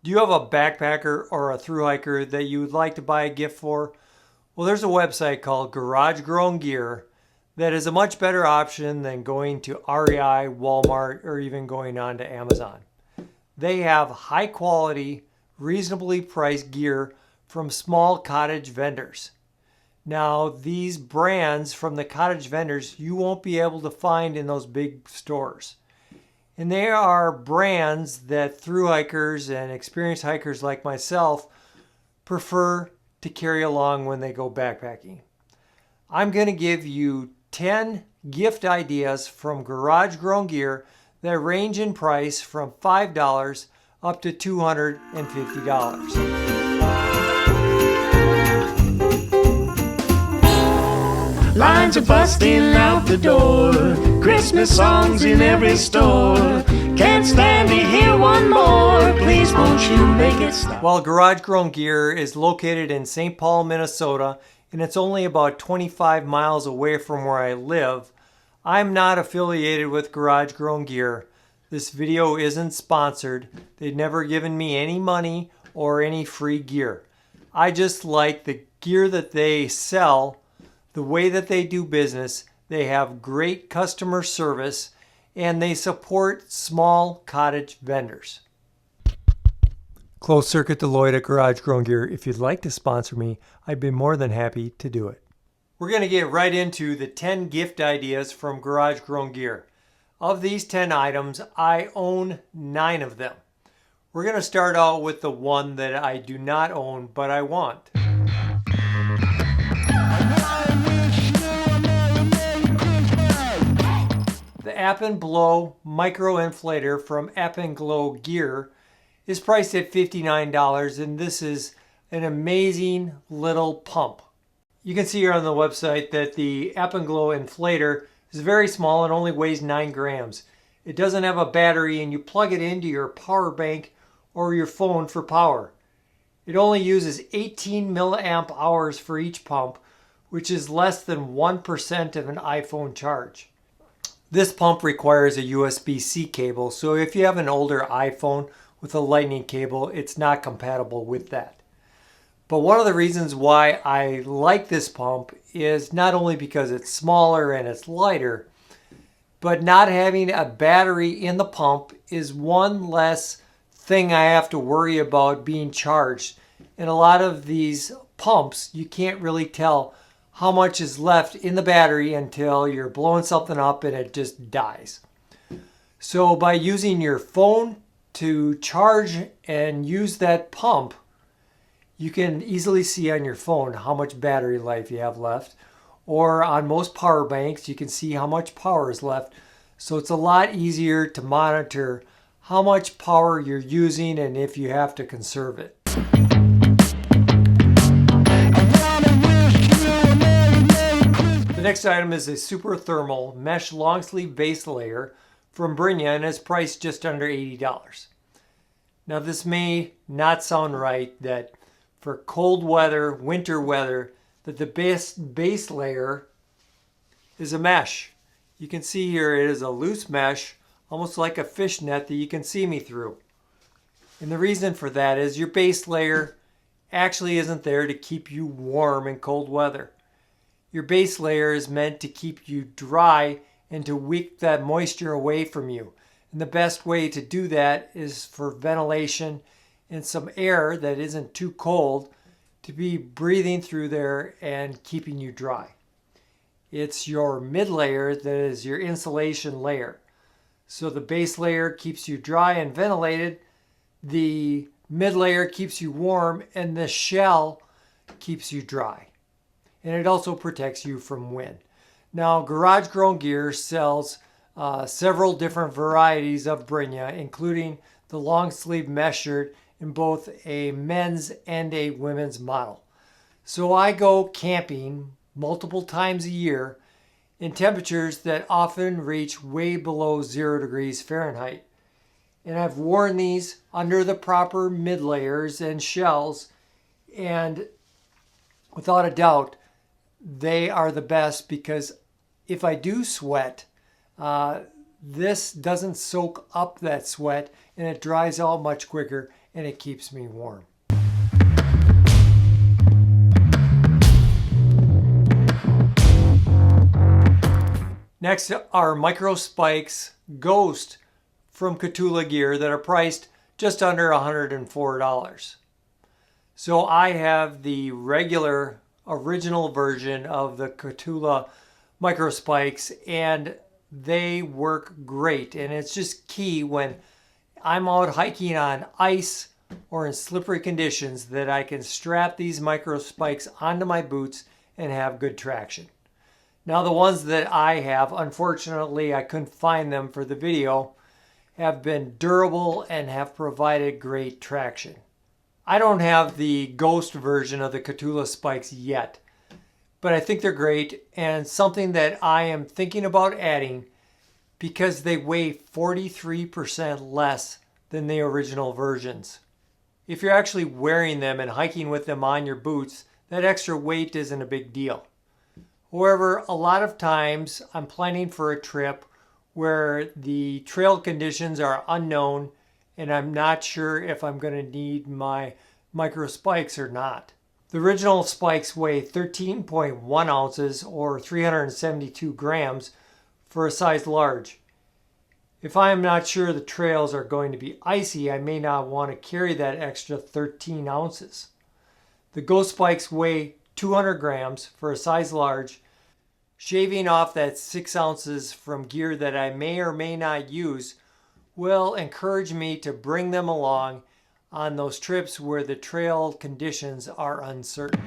Do you have a backpacker or a thru hiker that you would like to buy a gift for? Well, there's a website called Garage Grown Gear that is a much better option than going to REI, Walmart, or even going on to Amazon. They have high quality, reasonably priced gear from small cottage vendors. Now, these brands from the cottage vendors you won't be able to find in those big stores. And they are brands that thru hikers and experienced hikers like myself prefer to carry along when they go backpacking. I'm going to give you 10 gift ideas from Garage Grown Gear that range in price from $5 up to $250. Lines are busting out the door, Christmas songs in every store. Can't stand to hear one more, please won't you make it stop. Well, Garage Grown Gear is located in St. Paul, Minnesota, and it's only about 25 miles away from where I live. I'm not affiliated with Garage Grown Gear. This video isn't sponsored. They've never given me any money or any free gear. I just like the gear that they sell. The way that they do business, they have great customer service, and they support small cottage vendors. Closed Circuit Deloitte at Garage Grown Gear. If you'd like to sponsor me, I'd be more than happy to do it. We're going to get right into the 10 gift ideas from Garage Grown Gear. Of these 10 items, I own 9 of them. We're going to start out with the one that I do not own, but I want. The Up and Blow Micro Inflator from Up and Glow Gear is priced at $59, and this is an amazing little pump. You can see here on the website that the Up and Glow Inflator is very small and only weighs 9 grams. It doesn't have a battery, and you plug it into your power bank or your phone for power. It only uses 18 milliamp hours for each pump, which is less than 1% of an iPhone charge. This pump requires a USB-C cable, so if you have an older iPhone with a lightning cable, it's not compatible with that. But one of the reasons why I like this pump is not only because it's smaller and it's lighter, but not having a battery in the pump is one less thing I have to worry about being charged. In a lot of these pumps, you can't really tell how much is left in the battery until you're blowing something up and it just dies. So by using your phone to charge and use that pump, you can easily see on your phone how much battery life you have left. Or on most power banks, you can see how much power is left. So it's a lot easier to monitor how much power you're using and if you have to conserve it. The next item is a super thermal mesh long sleeve base layer from Brynja, and it's priced just under $80. Now this may not sound right that for cold weather, winter weather, that the base layer is a mesh. You can see here it is a loose mesh, almost like a fishnet that you can see me through. And the reason for that is your base layer actually isn't there to keep you warm in cold weather. Your base layer is meant to keep you dry and to wick that moisture away from you. And the best way to do that is for ventilation and some air that isn't too cold to be breathing through there and keeping you dry. It's your mid layer that is your insulation layer. So the base layer keeps you dry and ventilated, the mid layer keeps you warm, and the shell keeps you dry. And it also protects you from wind. Now, Garage Grown Gear sells several different varieties of Brynja, including the long sleeve mesh shirt in both a men's and a women's model. So I go camping multiple times a year in temperatures that often reach way below 0 degrees Fahrenheit. And I've worn these under the proper mid layers and shells, and without a doubt, they are the best because if I do sweat, this doesn't soak up that sweat and it dries out much quicker and it keeps me warm. Next are Micro Zpacks Ghost from Catula Gear that are priced just under $104. So I have the regular original version of the Catula Micro Zpacks, and they work great. And it's just key when I'm out hiking on ice or in slippery conditions that I can strap these Micro Zpacks onto my boots and have good traction. Now the ones that I have, unfortunately I couldn't find them for the video, have been durable and have provided great traction. I don't have the Ghost version of the Catula Zpacks yet, but I think they're great and something that I am thinking about adding because they weigh 43% less than the original versions. If you're actually wearing them and hiking with them on your boots, that extra weight isn't a big deal. However, a lot of times I'm planning for a trip where the trail conditions are unknown and I'm not sure if I'm going to need my Micro Zpacks or not. The original Zpacks weigh 13.1 ounces or 372 grams for a size large. If I am not sure the trails are going to be icy, I may not want to carry that extra 13 ounces. The Ghost Zpacks weigh 200 grams for a size large. Shaving off that 6 ounces from gear that I may or may not use will encourage me to bring them along on those trips where the trail conditions are uncertain.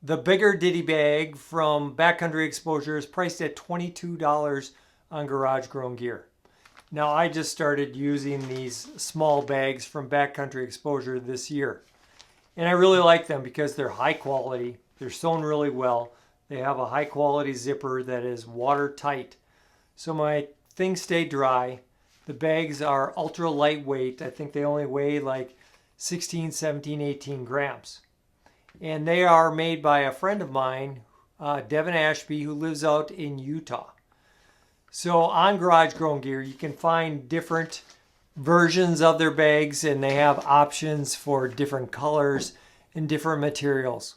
The bigger ditty bag from Backcountry Exposure is priced at $22 on Garage Grown Gear. Now I just started using these small bags from Backcountry Exposure this year. And I really like them because they're high quality, they're sewn really well, they have a high quality zipper that is watertight. So my things stay dry. The bags are ultra lightweight. I think they only weigh like 16, 17, 18 grams. And they are made by a friend of mine, Devin Ashby, who lives out in Utah. So on Garage Grown Gear, you can find different versions of their bags, and they have options for different colors and different materials.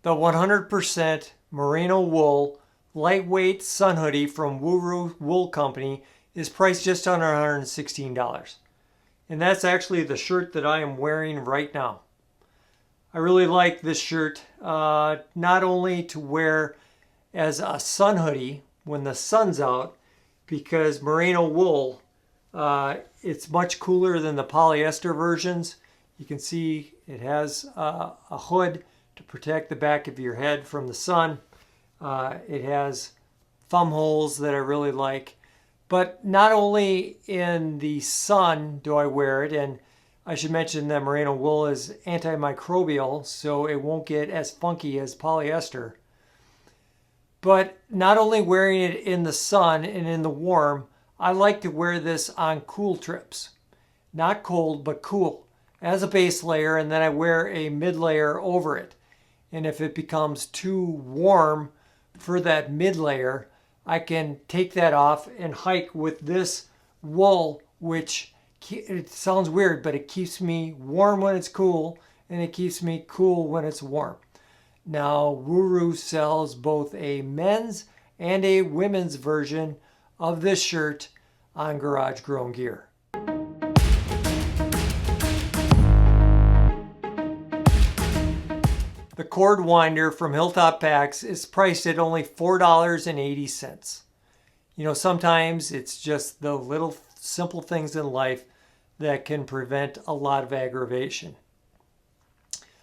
The 100% merino wool lightweight sun hoodie from Wuru Wool Company is priced just under $116. And that's actually the shirt that I am wearing right now. I really like this shirt, not only to wear as a sun hoodie when the sun's out, because merino wool, it's much cooler than the polyester versions. You can see it has a hood to protect the back of your head from the sun. It has thumb holes that I really like. But not only in the sun do I wear it, and I should mention that merino wool is antimicrobial, so it won't get as funky as polyester. But not only wearing it in the sun and in the warm, I like to wear this on cool trips. Not cold, but cool, as a base layer, and then I wear a mid layer over it. And if it becomes too warm for that mid layer, I can take that off and hike with this wool, which it sounds weird, but it keeps me warm when it's cool and it keeps me cool when it's warm. Now, Wuru sells both a men's and a women's version of this shirt on Garage Grown Gear. The cord winder from Hilltop Packs is priced at only $4.80. You know, sometimes it's just the little simple things in life that can prevent a lot of aggravation.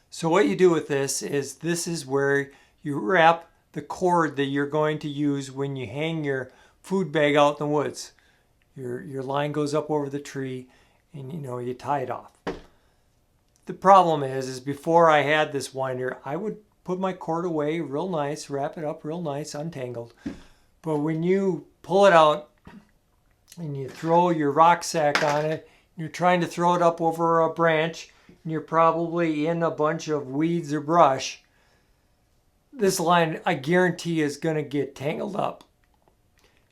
So what you do with this is where you wrap the cord that you're going to use when you hang your food bag out in the woods. Your line goes up over the tree and you tie it off. The problem is before I had this winder, I would put my cord away real nice, wrap it up real nice, untangled. But when you pull it out and you throw your rucksack on it, you're trying to throw it up over a branch, and you're probably in a bunch of weeds or brush, this line, I guarantee, is going to get tangled up.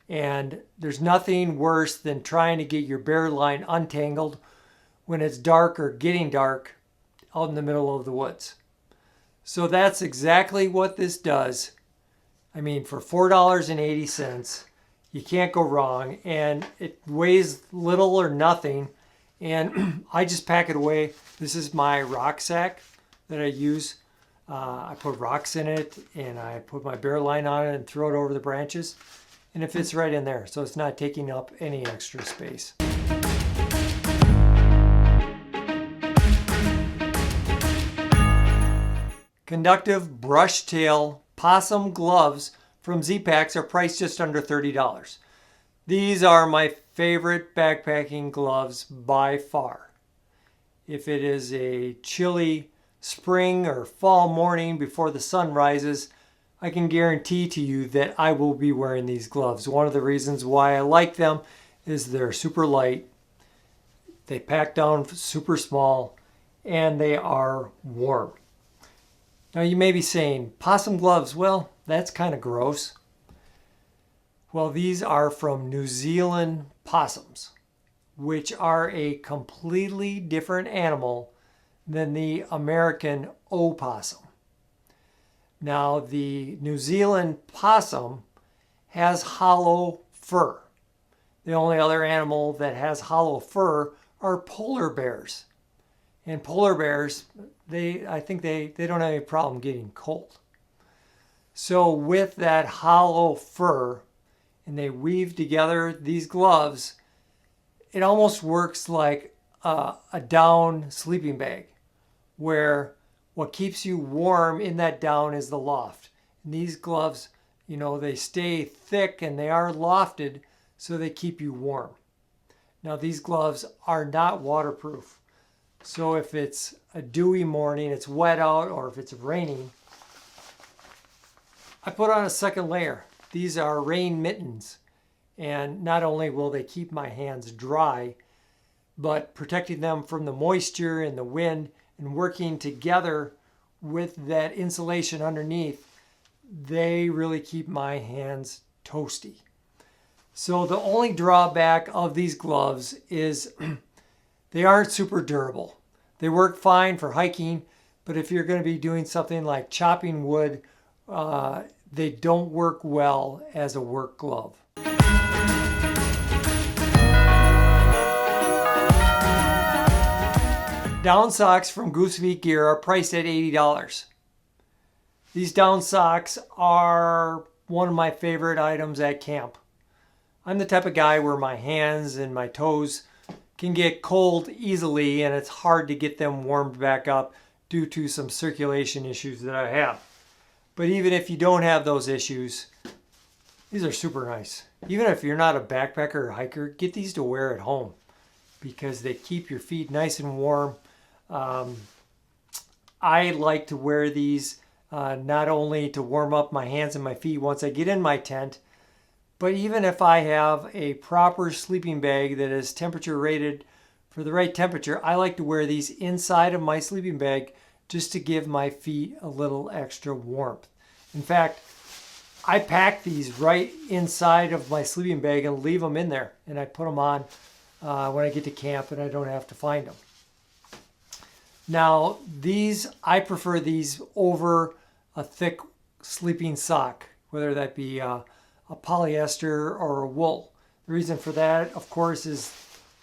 And there's nothing worse than trying to get your bare line untangled when it's dark or getting dark out in the middle of the woods. So that's exactly what this does. I mean, for $4.80, you can't go wrong, and it weighs little or nothing, and I just pack it away. This is my rock sack that I use. I put rocks in it, and I put my bare line on it and throw it over the branches, and it fits right in there, so it's not taking up any extra space. Conductive brush tail possum gloves from Zpacks are priced just under $30. These are my favorite backpacking gloves by far. If it is a chilly spring or fall morning before the sun rises, I can guarantee to you that I will be wearing these gloves. One of the reasons why I like them is they're super light, they pack down super small, and they are warm. Now you may be saying, possum gloves, well, that's kind of gross. Well, these are from New Zealand possums, which are a completely different animal than the American opossum. Now, the New Zealand possum has hollow fur. The only other animal that has hollow fur are polar bears. And polar bears, I think they don't have any problem getting cold. So with that hollow fur, and they weave together these gloves, it almost works like a down sleeping bag, where what keeps you warm in that down is the loft. And these gloves, you know, they stay thick and they are lofted, so they keep you warm. Now these gloves are not waterproof. So if it's a dewy morning, it's wet out, or if it's raining, I put on a second layer. These are rain mittens. And not only will they keep my hands dry, but protecting them from the moisture and the wind and working together with that insulation underneath, they really keep my hands toasty. So the only drawback of these gloves is they aren't super durable. They work fine for hiking, but if you're going to be doing something like chopping wood, they don't work well as a work glove. Down socks from Goose Feet Gear are priced at $80. These down socks are one of my favorite items at camp. I'm the type of guy where my hands and my toes can get cold easily, and it's hard to get them warmed back up due to some circulation issues that I have. But even if you don't have those issues, these are super nice. Even if you're not a backpacker or hiker, get these to wear at home because they keep your feet nice and warm. I like to wear these not only to warm up my hands and my feet once I get in my tent, but even if I have a proper sleeping bag that is temperature rated for the right temperature, I like to wear these inside of my sleeping bag just to give my feet a little extra warmth. In fact, I pack these right inside of my sleeping bag and leave them in there, and I put them on when I get to camp and I don't have to find them. Now, I prefer these over a thick sleeping sock, whether that be a polyester or a wool. The reason for that, of course, is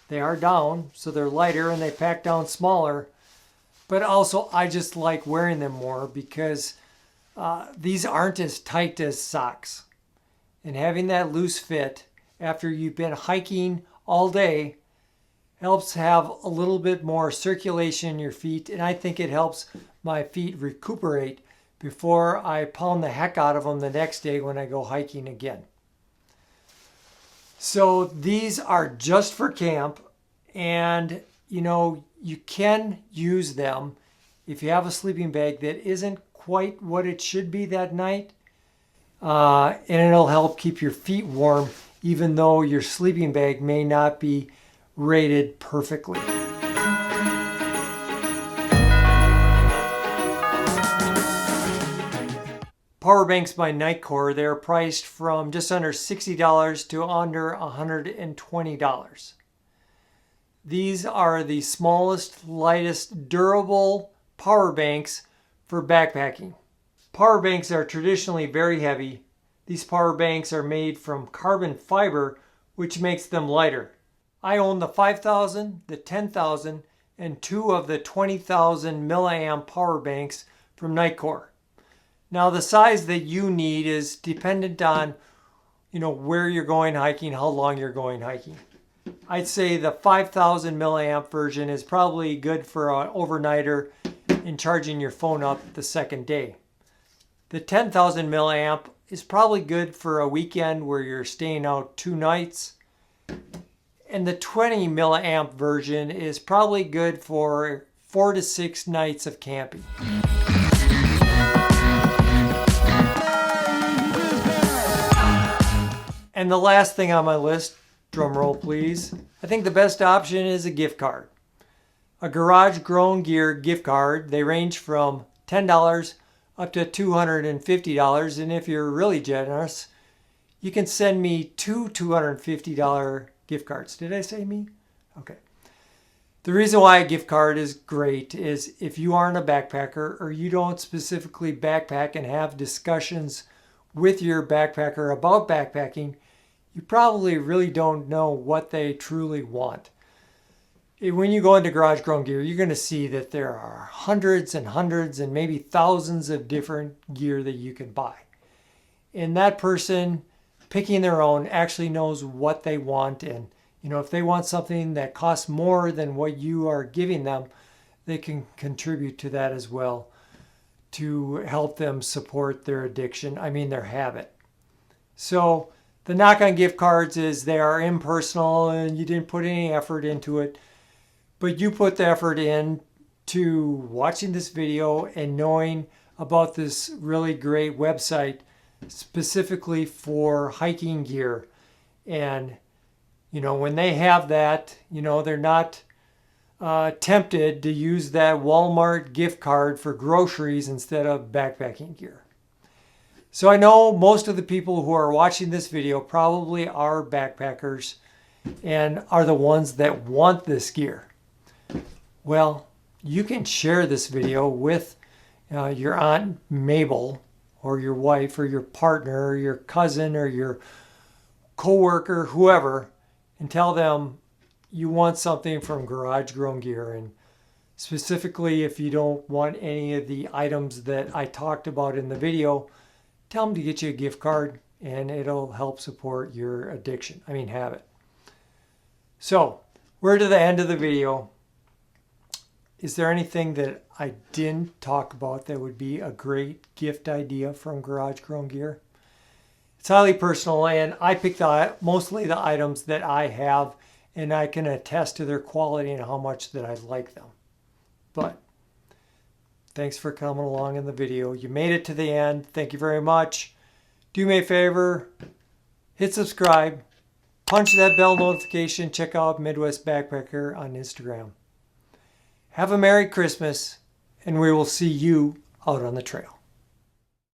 they are down, so they're lighter and they pack down smaller. But also, I just like wearing them more because these aren't as tight as socks. And having that loose fit after you've been hiking all day helps have a little bit more circulation in your feet, and I think it helps my feet recuperate before I pound the heck out of them the next day when I go hiking again. So these are just for camp, and you know, you can use them if you have a sleeping bag that isn't quite what it should be that night, and it'll help keep your feet warm even though your sleeping bag may not be rated perfectly. power banks by Nitecore. They're priced from just under $60 to under $120. These are the smallest, lightest, durable power banks for backpacking. Power banks are traditionally very heavy. These power banks are made from carbon fiber, which makes them lighter. I own the 5,000, the 10,000, and 2 of the 20,000 milliamp power banks from Nitecore. Now the size that you need is dependent on, where you're going hiking, how long you're going hiking. I'd say the 5,000 milliamp version is probably good for an overnighter and charging your phone up the second day. The 10,000 milliamp is probably good for a weekend where you're staying out 2 nights. And the 20 milliamp version is probably good for 4 to 6 nights of camping. And the last thing on my list, drum roll please, I think the best option is a gift card. A Garage Grown Gear gift card. They range from $10 up to $250, and if you're really generous, you can send me 2 $250 gift cards. Did I say me? Okay. The reason why a gift card is great is if you aren't a backpacker or you don't specifically backpack and have discussions with your backpacker about backpacking, you probably really don't know what they truly want. When you go into Garage Grown Gear, you're going to see that there are hundreds and hundreds and maybe thousands of different gear that you can buy. And that person picking their own actually knows what they want. And, if they want something that costs more than what you are giving them, they can contribute to that as well to help them support their addiction, their habit. So the knock on gift cards is they are impersonal and you didn't put any effort into it. But you put the effort in to watching this video and knowing about this really great website specifically for hiking gear. And, when they have that, they're not tempted to use that Walmart gift card for groceries instead of backpacking gear. So I know most of the people who are watching this video probably are backpackers and are the ones that want this gear. Well, you can share this video with your Aunt Mabel or your wife or your partner or your cousin or your coworker, whoever, and tell them you want something from Garage Grown Gear. And specifically, if you don't want any of the items that I talked about in the video, tell them to get you a gift card and it'll help support your addiction, habit. So, we're to the end of the video. Is there anything that I didn't talk about that would be a great gift idea from Garage Grown Gear? It's highly personal, and I picked mostly the items that I have, and I can attest to their quality and how much that I like them. But thanks for coming along in the video. You made it to the end. Thank you very much. Do me a favor, hit subscribe, punch that bell notification, check out Midwest Backpacker on Instagram. Have a Merry Christmas, and we will see you out on the trail.